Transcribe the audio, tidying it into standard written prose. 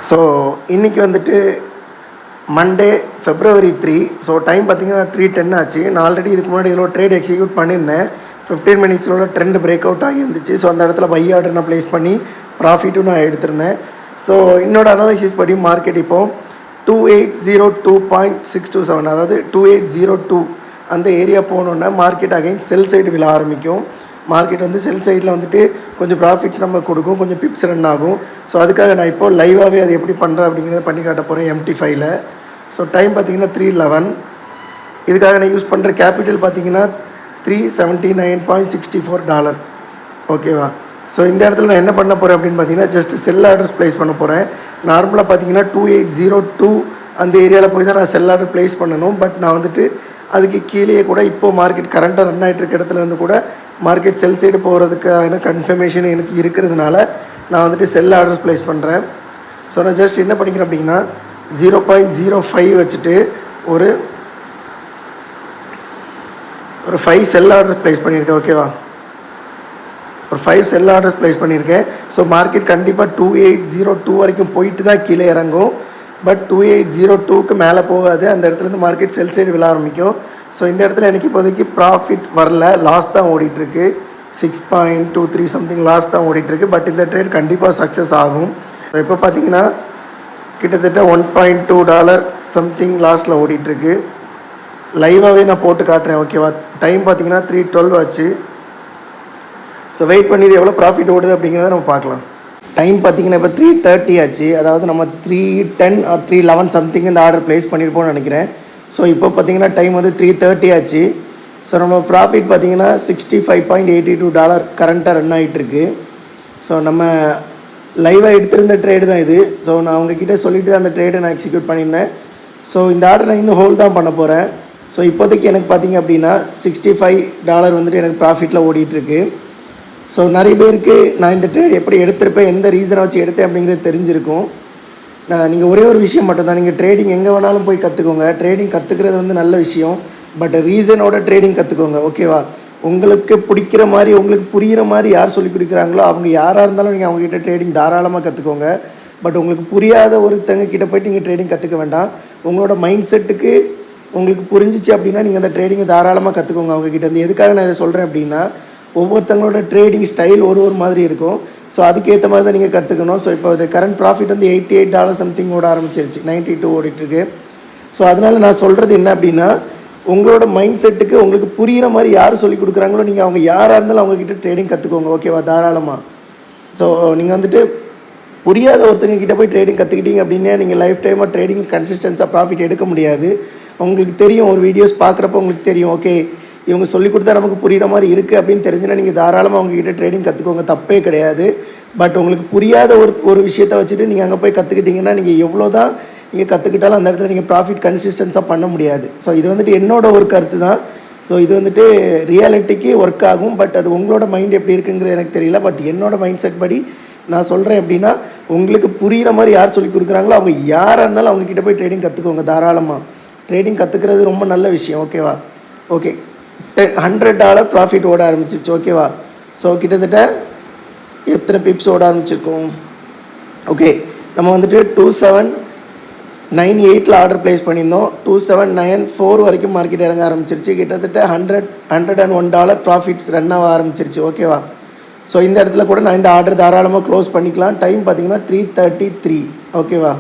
So இன்றைக்கி வந்துட்டு Monday February 3. So time பார்த்தீங்கன்னா 3:10 ஆச்சு. நான் ஆல்ரெடி இதுக்கு முன்னாடி இதில் ட்ரேட் எக்ஸிக்யூட் பண்ணியிருந்தேன். 15 மினிட்ஸில் ட்ரெண்ட் பிரேக் அவுட் ஆகியிருந்துச்சு. ஸோ அந்த இடத்துல பை ஆர்டர் நான் ப்ளேஸ் பண்ணி ப்ராஃபிட்டும் நான் எடுத்திருந்தேன். ஸோ என்னோட அனாலிசிஸ் படி மார்க்கெட் இப்போது 2802.627, அதாவது 2802 அந்த ஏரியா போனோன்னா மார்க்கெட் அகைன் செல் சைடு விழ ஆரம்பிக்கும். மார்க்கெட் வந்து செல் சைடில் வந்துட்டு கொஞ்சம் ப்ராஃபிட்ஸ் நம்ம கொடுக்கும், கொஞ்சம் பிப்ஸ் ரன் ஆகும். ஸோ அதுக்காக நான் இப்போ லைவாகவே அது எப்படி பண்ணுறேன் அப்படிங்கிறத பண்ணி காட்ட போகிறேன் MT5ல. ஸோ டைம் பார்த்தீங்கன்னா 3:11. இதுக்காக நான் யூஸ் பண்ணுற கேபிட்டல் பார்த்தீங்கன்னா $379.64. ஓகேவா? ஸோ இந்த இடத்துல நான் என்ன பண்ண போகிறேன் அப்படின்னு பார்த்தீங்கன்னா ஜஸ்ட் செல் ஆர்டர்ஸ் ப்ளேஸ் பண்ண போகிறேன். நார்மலாக பார்த்தீங்கன்னா 2802 அந்த ஏரியாவில் போய் தான் நான் செல் ஆர்டர் ப்ளேஸ் பண்ணணும். பட் நான் வந்துட்டு அதுக்கு கீழே கூட இப்போது மார்க்கெட் கரண்ட்டாக ரன் ஆகிட்டு இருக்க இடத்துல இருந்து கூட மார்க்கெட் செல் சைடு போகிறதுக்கான கன்ஃபர்மேஷன் எனக்கு இருக்கிறதுனால நான் வந்துட்டு செல் ஆர்டர்ஸ் ப்ளேஸ் பண்ணுறேன். ஸோ நான் ஜஸ்ட் என்ன பண்ணிக்கிறேன் அப்படின்னா 0.05 வச்சுட்டு ஒரு 5 செல் ஆர்டர்ஸ் ப்ளேஸ் பண்ணியிருக்கேன். ஓகேவா? ஒரு 5 செல் ஆர்டர்ஸ் ப்ளேஸ் பண்ணியிருக்கேன். ஸோ மார்க்கெட் கண்டிப்பாக 2802 வரைக்கும் போயிட்டு தான் கீழே இறங்கும். பட் 2802க்கு மேலே போகாது. அந்த இடத்துலேருந்து மார்க்கெட் செல் சைடு விழ ஆரம்பிக்கும். ஸோ இந்த இடத்துல எனக்கு இப்போதைக்கு ப்ராஃபிட் வரல, லாஸ் தான் ஓடிட்டுருக்கு. 6.23 சம்திங் லாஸ் தான் ஓடிட்டுருக்கு. பட் இந்த ட்ரேட் கண்டிப்பாக சக்ஸஸ் ஆகும். ஸோ இப்போ பார்த்தீங்கன்னா கிட்டத்தட்ட $1.2 சம்திங் லாஸில் ஓடிட்டுருக்கு. லைவாகவே நான் போட்டு காட்டுறேன். ஓகேவா? டைம் பார்த்தீங்கன்னா 3:12 ஆச்சு. ஸோ வெயிட் பண்ணி இது எவ்வளோ ப்ராஃபிட் ஓடுது அப்படிங்கிறத நம்ம பார்க்கலாம். டைம் பார்த்தீங்கன்னா இப்போ 3:30 ஆச்சு. அதாவது நம்ம 3:10 ஆர் 3:11 சம்திங் இந்த ஆர்டர் ப்ளேஸ் பண்ணியிருப்போம்னு நினைக்கிறேன். ஸோ இப்போ பார்த்தீங்கன்னா டைம் வந்து 3:30 ஆச்சு. ஸோ நம்ம ப்ராஃபிட் பார்த்தீங்கன்னா $65.82 கரண்ட்டாக ரன் ஆகிட்டுருக்கு. ஸோ நம்ம லைவாக எடுத்திருந்த ட்ரேடு தான் இது. ஸோ நான் அவங்கக்கிட்ட சொல்லிவிட்டு தான் அந்த ட்ரேடை நான் எக்ஸிக்யூட் பண்ணியிருந்தேன். ஸோ இந்த ஆர்டர் நான் இன்னும் ஹோல்ட் தான் பண்ண போகிறேன். ஸோ இப்போதைக்கு எனக்கு பார்த்தீங்க அப்படின்னா $65 வந்துட்டு எனக்கு ப்ராஃபிட்டில் ஓடிட்டுருக்கு. ஸோ நிறைய பேருக்கு நான் இந்த ட்ரேட் எப்படி எடுத்திருப்பேன், எந்த ரீசனை வச்சு எடுத்தேன் அப்படிங்கிறது தெரிஞ்சிருக்கும். நீங்கள் ஒரே ஒரு விஷயம் மட்டும்தான், நீங்கள் ட்ரேடிங் எங்கே வேணாலும் போய் கற்றுக்கோங்க. ட்ரேடிங் கற்றுக்கிறது வந்து நல்ல விஷயம். பட் ரீசனோட ட்ரேடிங் கற்றுக்கோங்க. ஓகேவா? உங்களுக்கு பிடிக்கிற மாதிரி, உங்களுக்கு புரிகிற மாதிரி யார் சொல்லிக் கொடுக்குறாங்களோ அவங்க யாராக இருந்தாலும் நீங்கள் அவங்ககிட்ட ட்ரேடிங் தாராளமாக கற்றுக்கோங்க. பட் உங்களுக்கு புரியாத ஒருத்தங்க கிட்ட போய்ட்டு நீங்கள் ட்ரேடிங் கற்றுக்க வேண்டாம். உங்களோட மைண்ட் செட்டுக்கு உங்களுக்கு புரிஞ்சிச்சு அப்படின்னா நீங்கள் அந்த ட்ரேடிங்கை தாராளமாக கற்றுக்கோங்க அவங்ககிட்ட இருந்து. எதுக்காக நான் இதை சொல்கிறேன் அப்படின்னா, ஒவ்வொருத்தங்களோட ட்ரேடிங் ஸ்டைல் ஒரு மாதிரி இருக்கும். ஸோ அதுக்கேற்ற மாதிரி தான் நீங்கள் கற்றுக்கணும். ஸோ இப்போ இது கரண்ட் ப்ராஃபிட் வந்து $88 சம்திங் ஓட ஆரம்பிச்சிருச்சு. 92 ஓடிட்டுருக்கு. ஸோ அதனால் நான் சொல்கிறது என்ன அப்படின்னா, உங்களோட மைண்ட் செட்டுக்கு உங்களுக்கு புரிகிற மாதிரி யார் சொல்லிக் கொடுக்குறாங்களோ நீங்கள் அவங்க யாராக இருந்தாலும் அவங்கக்கிட்ட ட்ரேடிங் கற்றுக்கோங்க. ஓகேவா? தாராளமாக. ஸோ நீங்கள் வந்துட்டு புரியாத ஒருத்தங்க கிட்டே போய் ட்ரேடிங் கற்றுக்கிட்டீங்க அப்படின்னா நீங்கள் லைஃப் டைமாக ட்ரேடிங் கன்சிஸ்டன்ஸாக ப்ராஃபிட் எடுக்க முடியாது. உங்களுக்கு தெரியும், ஒரு வீடியோஸ் பார்க்குறப்ப உங்களுக்கு தெரியும், ஓகே இவங்க சொல்லிக் கொடுத்தா நமக்கு புரிகிற மாதிரி இருக்குது அப்படின்னு தெரிஞ்சுன்னா நீங்கள் தாராளமாக அவங்ககிட்ட ட்ரேடிங் கற்றுக்கோங்க, தப்பே கிடையாது. பட் உங்களுக்கு புரியாத ஒரு விஷயத்தை வச்சுட்டு நீங்கள் அங்கே போய் கற்றுக்கிட்டிங்கன்னா நீங்கள் எவ்வளோ தான் நீங்கள் கற்றுக்கிட்டாலும் அந்த இடத்துல நீங்கள் ப்ராஃபிட் கன்சிஸ்டன்ஸாக பண்ண முடியாது. ஸோ இது வந்துட்டு என்னோட ஒரு கருத்து தான். ஸோ இது வந்துட்டு ரியாலிட்டிக்கு ஒர்க் ஆகும். பட் அது உங்களோட மைண்ட் எப்படி இருக்குங்கிறது எனக்கு தெரியல. பட் என்னோடய மைண்ட் செட் படி நான் சொல்கிறேன் அப்படின்னா, உங்களுக்கு புரிகிற மாதிரி யார் சொல்லிக் கொடுக்குறாங்களோ அவங்க யாராக இருந்தாலும் அவங்கக்கிட்ட போய் ட்ரேடிங் கற்றுக்கோங்க தாராளமாக. ட்ரேடிங் கற்றுக்கிறது ரொம்ப நல்ல விஷயம். ஓகேவா? ஓகே, $100 ப்ராஃபிட் ஓட ஆரம்பிச்சிச்சு. ஓகேவா? ஸோ கிட்டத்தட்ட எத்தனை பிப்ஸ் ஓட ஆரம்பிச்சிருக்கோம்? ஓகே, நம்ம வந்துட்டு 2798 ஆர்டர் ப்ளேஸ் பண்ணியிருந்தோம். 2794 வரைக்கும் மார்க்கெட் இறங்க ஆரம்பிச்சிருச்சு. கிட்டத்தட்ட $101 ப்ராஃபிட்ஸ் ரன் ஆக ஆரம்பிச்சிருச்சு. ஓகேவா? ஸோ இந்த இடத்துல கூட நான் இந்த ஆர்டர் தாராளமாக க்ளோஸ் பண்ணிக்கலாம். டைம் பார்த்தீங்கன்னா 3:33. ஓகேவா?